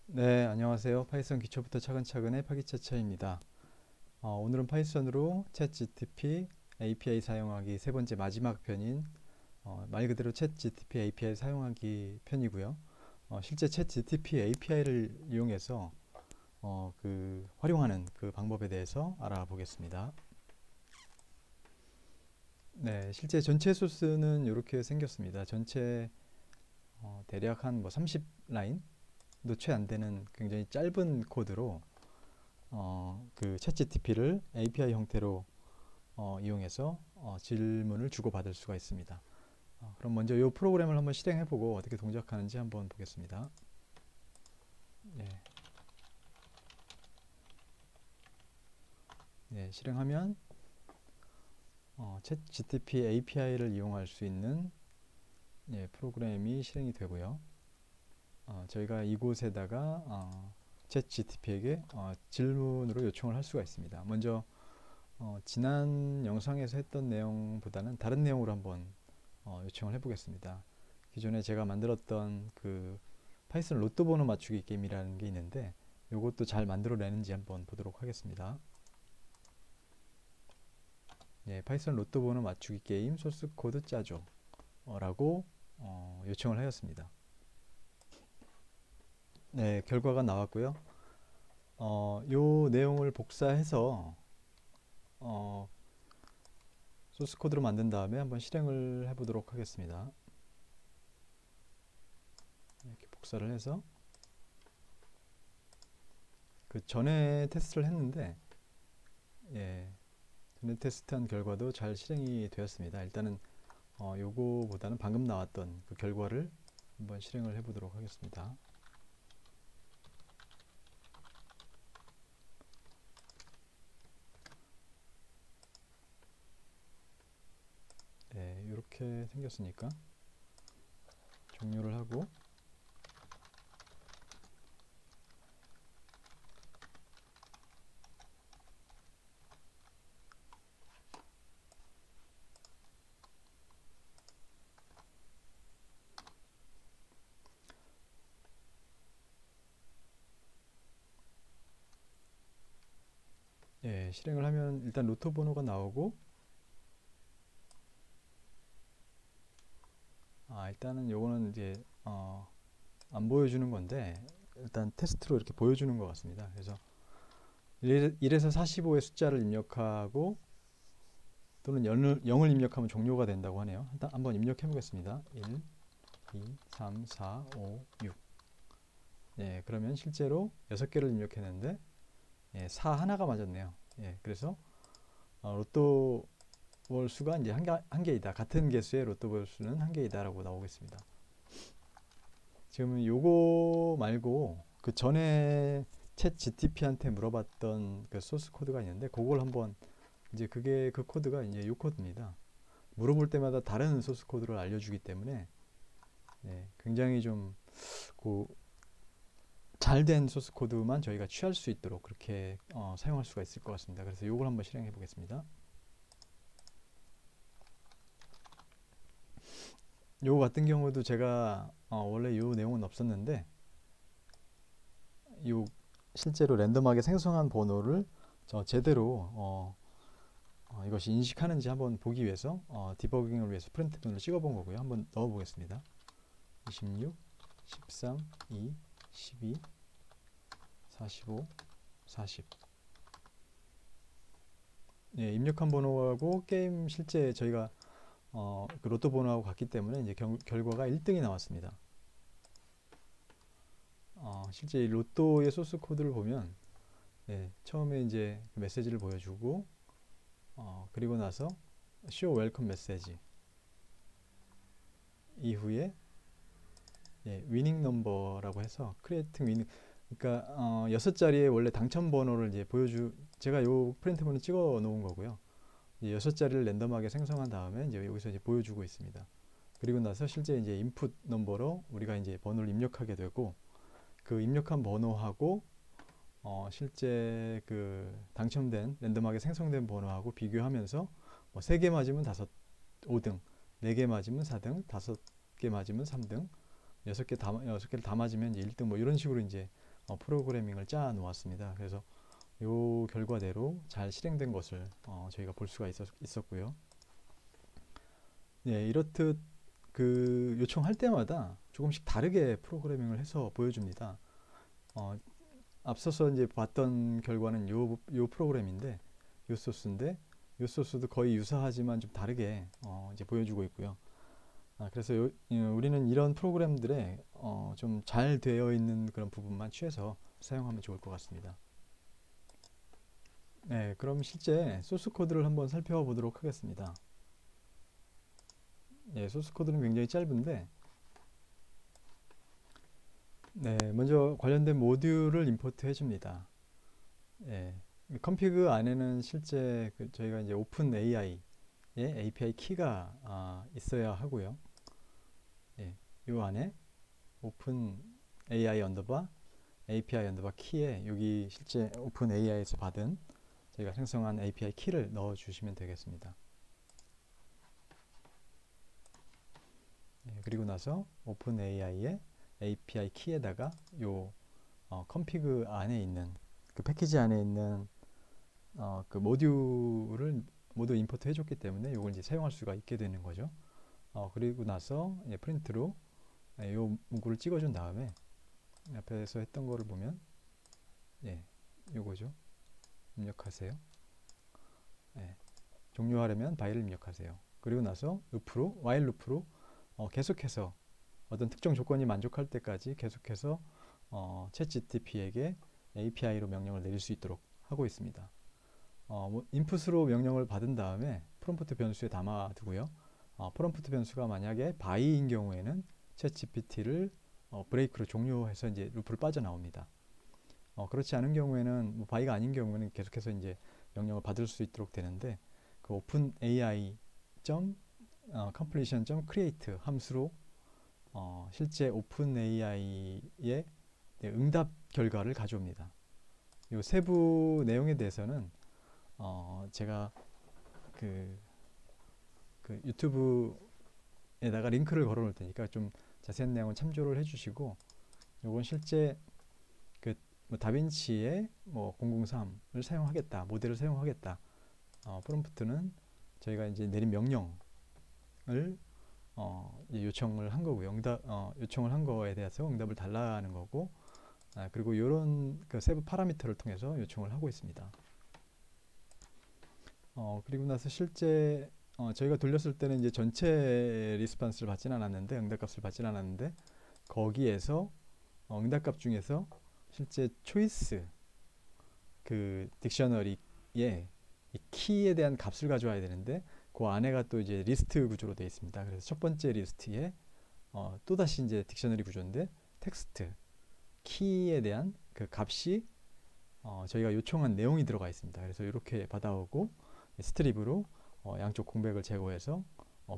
네, 안녕하세요. 파이썬 기초부터 차근차근의 파기차차입니다. 오늘은 파이썬으로 챗GTP API 사용하기 세 번째 마지막 편인 말 그대로 챗GTP API 사용하기 편이고요. 실제 챗GTP API를 이용해서 활용하는 그 방법에 대해서 알아보겠습니다. 네, 실제 전체 소스는 이렇게 생겼습니다. 전체 대략 한 30라인 채 안 되는 굉장히 짧은 코드로 챗GPT를 API 형태로 이용해서 질문을 주고받을 수가 있습니다. 그럼 먼저 이 프로그램을 한번 실행해보고 어떻게 동작하는지 한번 보겠습니다. 예, 예, 실행하면 챗GPT API를 이용할 수 있는 프로그램이 실행이 되고요. 저희가 이곳에다가 챗GPT에게 질문으로 요청을 할 수가 있습니다. 먼저 지난 영상에서 했던 내용보다는 다른 내용으로 한번 요청을 해보겠습니다. 기존에 제가 만들었던 그 파이썬 로또 번호 맞추기 게임이라는 게 있는데 이것도 잘 만들어내는지 한번 보도록 하겠습니다. 네, 파이썬 로또 번호 맞추기 게임 소스 코드 짜줘 라고 요청을 하였습니다. 네, 결과가 나왔고요. 요 내용을 복사해서 소스 코드로 만든 다음에 한번 실행을 해보도록 하겠습니다. 이렇게 복사를 해서 그 전에 테스트를 했는데 전에 테스트한 결과도 잘 실행이 되었습니다. 일단은 요거보다는 방금 나왔던 그 결과를 한번 실행을 해보도록 하겠습니다. 네, 이렇게 생겼으니까 종료를 하고 실행을 하면 일단 로또 번호가 나오고 일단은 요거는 이제 안 보여주는 건데 일단 테스트로 이렇게 보여주는 것 같습니다. 그래서 1에서 45의 숫자를 입력하고 또는 0을 입력하면 종료가 된다고 하네요. 일단 한번 입력해 보겠습니다. 1, 2, 3, 4, 5, 6. 그러면 실제로 6개를 입력했는데 4 하나가 맞았네요. 그래서 로또 볼 수가 이제 한 개이다. 같은 개수의 로또 볼 수는 한 개이다라고 나오겠습니다. 지금 요거 말고 그 전에 챗 GTP한테 물어봤던 그 소스 코드가 있는데 그걸 한번 이제 그 코드가 이제 요 코드입니다. 물어볼 때마다 다른 소스 코드를 알려주기 때문에 굉장히 좀 잘된 소스 코드만 저희가 취할 수 있도록 그렇게 사용할 수가 있을 것 같습니다. 그래서 요걸 한번 실행해 보겠습니다. 요거 같은 경우도 제가 원래 요 내용은 없었는데 요 실제로 랜덤하게 생성한 번호를 제대로 이것이 인식하는지 한번 보기 위해서 디버깅을 위해서 프린트문을 찍어 본 거고요. 한번 넣어 보겠습니다. 26, 13, 2, 12, 45, 40. 입력한 번호하고 게임 실제 저희가 그 로또 번호하고 같기 때문에 이제 결과가 1등이 나왔습니다. 실제 이 로또의 소스 코드를 보면 처음에 이제 그 메시지를 보여주고 그리고 나서 show welcome 메시지 이후에 위닝 넘버라고 해서 creating 위닝 그러니까 6자리의 원래 당첨 번호를 이제 제가 요 프린트 번호 찍어 놓은 거고요. 6자리를 랜덤하게 생성한 다음에 이제 여기서 이제 보여주고 있습니다. 그리고 나서 실제 이제 인풋 넘버로 우리가 이제 번호를 입력하게 되고 그 입력한 번호하고 실제 그 당첨된 랜덤하게 생성된 번호하고 비교하면서 3개 맞으면 5등, 4개 맞으면 4등, 5개 맞으면 3등, 6개를 다 맞으면 이제 1등 이런 식으로 이제 프로그래밍을 짜 놓았습니다. 그래서 요 결과대로 잘 실행된 것을 저희가 볼 수가 있었고요. 네, 이렇듯 그 요청할 때마다 조금씩 다르게 프로그래밍을 해서 보여줍니다. 앞서서 이제 봤던 결과는 요 프로그램인데, 요 소스인데, 요 소스도 거의 유사하지만 좀 다르게 이제 보여주고 있고요. 그래서 우리는 이런 프로그램들에 좀 잘 되어 있는 그런 부분만 취해서 사용하면 좋을 것 같습니다. 네, 그럼 실제 소스 코드를 한번 살펴보도록 하겠습니다. 네, 소스 코드는 굉장히 짧은데, 네, 먼저 관련된 모듈을 임포트 해줍니다. 예, 컴피그 안에는 실제 저희가 이제 오픈 AI의 API 키가 있어야 하고요. 예, 요 안에 오픈 AI 언더바 API 언더바 키에 여기 실제 오픈 AI에서 받은 저희가 생성한 API 키를 넣어 주시면 되겠습니다. 예, 그리고 나서 오픈 AI의 API 키에다가 요 컴피그 안에 있는 그 패키지 안에 있는 그 모듈을 모두 임포트 해줬기 때문에 이걸 이제 사용할 수가 있게 되는 거죠. 그리고 나서 프린트로 요 문구를 찍어준 다음에 앞에서 했던 거를 보면 요거죠. 입력하세요. 종료하려면 바이를 입력하세요. 그리고 나서 루프로 while 루프로 계속해서 어떤 특정 조건이 만족할 때까지 계속해서 챗GPT에게 API로 명령을 내릴 수 있도록 하고 있습니다. 인풋으로 명령을 받은 다음에 프롬프트 변수에 담아두고요. 프롬프트 변수가 만약에 바이인 경우에는 챗GPT를 브레이크로 종료해서 이제 루프를 빠져나옵니다. 그렇지 않은 경우에는 바이가 아닌 경우에는 계속해서 이제 명령을 받을 수 있도록 되는데 그 오픈 AI completion create 함수로 실제 오픈 AI의 응답 결과를 가져옵니다. 이 세부 내용에 대해서는 제가 그 유튜브에다가 링크를 걸어 놓을 테니까 좀 자세한 내용은 참조를 해주시고, 요건 실제 다빈치의 003을 사용하겠다, 모델을 사용하겠다, 프롬프트는 저희가 이제 내린 명령을 요청을 한 거고요. 요청을 한 거에 대해서 응답을 달라는 거고, 그리고 이런 그 세부 파라미터를 통해서 요청을 하고 있습니다. 그리고 나서 실제 저희가 돌렸을 때는 이제 전체 리스판스를 받지는 않았는데, 응답값을 받지는 않았는데, 거기에서 응답값 중에서 실제 초이스 그 딕셔너리의 이 키에 대한 값을 가져와야 되는데, 그 안에가 또 이제 리스트 구조로 되어 있습니다. 그래서 첫 번째 리스트에 또다시 이제 딕셔너리 구조인데, 텍스트 키에 대한 그 값이 저희가 요청한 내용이 들어가 있습니다. 그래서 이렇게 받아오고 스트립으로 양쪽 공백을 제거해서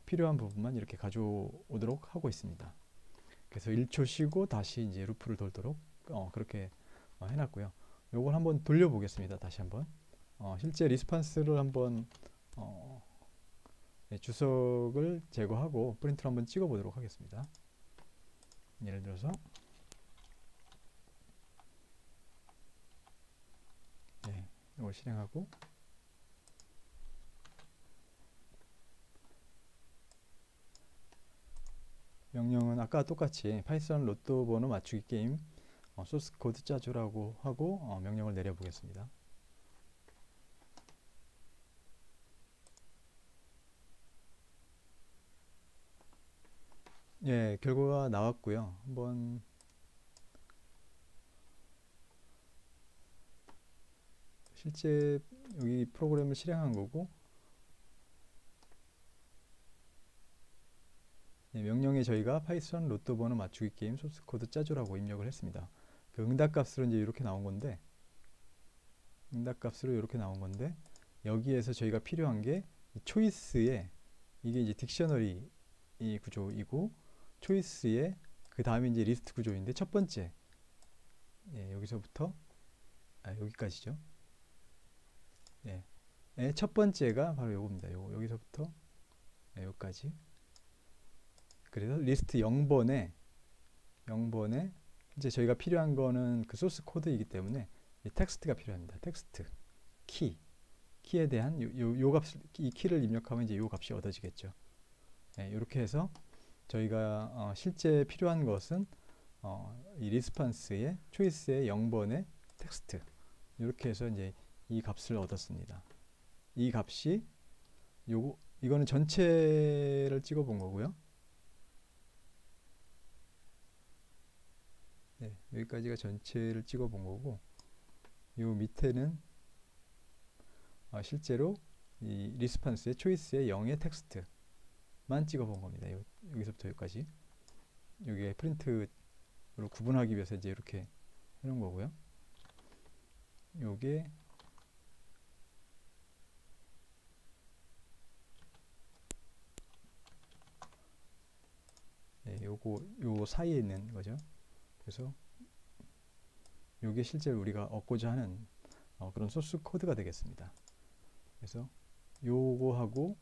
필요한 부분만 이렇게 가져오도록 하고 있습니다. 그래서 1초 쉬고 다시 이제 루프를 돌도록 그렇게 해놨고요. 요걸 한번 돌려보겠습니다. 다시 한번 실제 리스판스를 한번 주석을 제거하고 프린트를 한번 찍어 보도록 하겠습니다. 예를 들어서 이걸 실행하고 명령은 아까 똑같이 파이썬 로또 번호 맞추기 게임 소스 코드 짜주라고 하고 명령을 내려 보겠습니다. 예, 결과가 나왔고요. 한번 실제 여기 프로그램을 실행한 거고, 명령에 저희가 파이썬 로또 번호 맞추기 게임 소스 코드 짜주라고 입력을 했습니다. 그 응답값으로 이제 이렇게 나온 건데, 여기에서 저희가 필요한 게 초이스에 이게 이제 딕셔너리 이 구조이고, 초이스에 그 다음에 이제 리스트 구조인데, 첫 번째 여기서부터 여기까지죠. 첫 번째가 바로 요겁니다. 여기서부터 여기까지. 그래서 리스트 0번에 이제 저희가 필요한 거는 그 소스 코드이기 때문에 이 텍스트가 필요합니다. 텍스트, 키에 대한 요 값, 이 키를 입력하면 이제 요 값이 얻어지겠죠. 네, 이렇게 해서 저희가 실제 필요한 것은 이 리스판스의 초이스의 0번의 텍스트, 이렇게 해서 이제 이 값을 얻었습니다. 이 값이 이거는 전체를 찍어 본 거고요. 네, 여기까지가 전체를 찍어 본 거고, 요 밑에는 실제로 이 리스판스의 초이스의 0의 텍스트만 찍어 본 겁니다. 여기서부터 여기까지. 여기에 프린트로 구분하기 위해서 이제 이렇게 해놓은 거고요. 요게 네, 요 사이에 있는 거죠. 그래서 요게 실제로 우리가 얻고자 하는 그런 소스 코드가 되겠습니다. 그래서 요거하고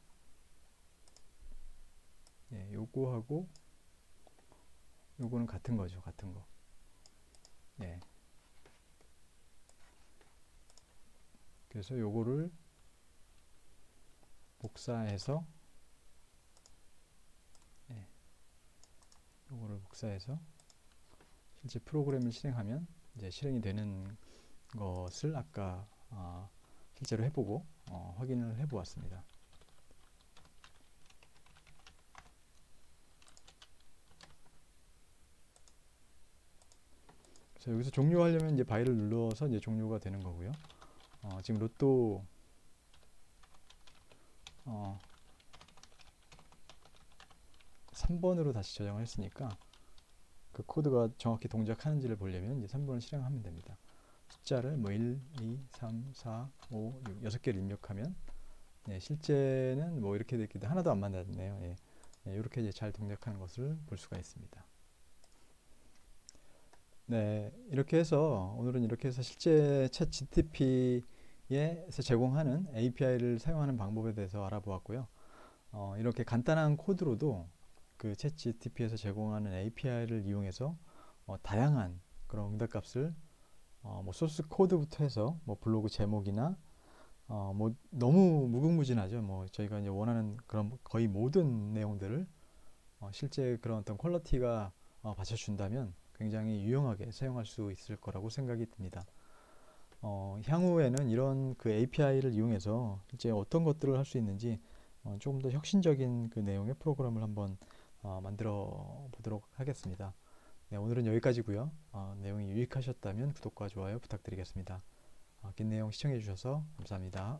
요거하고 요거는 같은 거죠. 같은 거. 예. 그래서 요거를 복사해서 요거를 복사해서 실제 프로그램을 실행하면 이제 실행이 되는 것을 아까 실제로 해보고 확인을 해보았습니다. 그래서 여기서 종료하려면 이제 바이를 눌러서 이제 종료가 되는 거고요. 지금 로또 3번으로 다시 저장을 했으니까 그 코드가 정확히 동작하는지를 보려면 이제 3번을 실행하면 됩니다. 숫자를 뭐 1, 2, 3, 4, 5, 6, 6개를 입력하면 실제는 뭐 이렇게 됐기도 하나도 안 만났네요. 이렇게 이제 잘 동작하는 것을 볼 수가 있습니다. 네, 이렇게 해서 오늘은 이렇게 해서 실제 챗 GTP에서 제공하는 API를 사용하는 방법에 대해서 알아보았고요. 이렇게 간단한 코드로도 그 챗 GTP에서 제공하는 API를 이용해서 다양한 그런 응답값을 뭐 소스 코드부터 해서 뭐 블로그 제목이나 뭐 너무 무궁무진하죠. 뭐 저희가 이제 원하는 그런 거의 모든 내용들을 실제 그런 어떤 퀄리티가 받쳐준다면 굉장히 유용하게 사용할 수 있을 거라고 생각이 듭니다. 향후에는 이런 그 API를 이용해서 실제 어떤 것들을 할 수 있는지 조금 더 혁신적인 그 내용의 프로그램을 한번 만들어 보도록 하겠습니다. 네, 오늘은 여기까지고요. 내용이 유익하셨다면 구독과 좋아요 부탁드리겠습니다. 긴 내용 시청해 주셔서 감사합니다.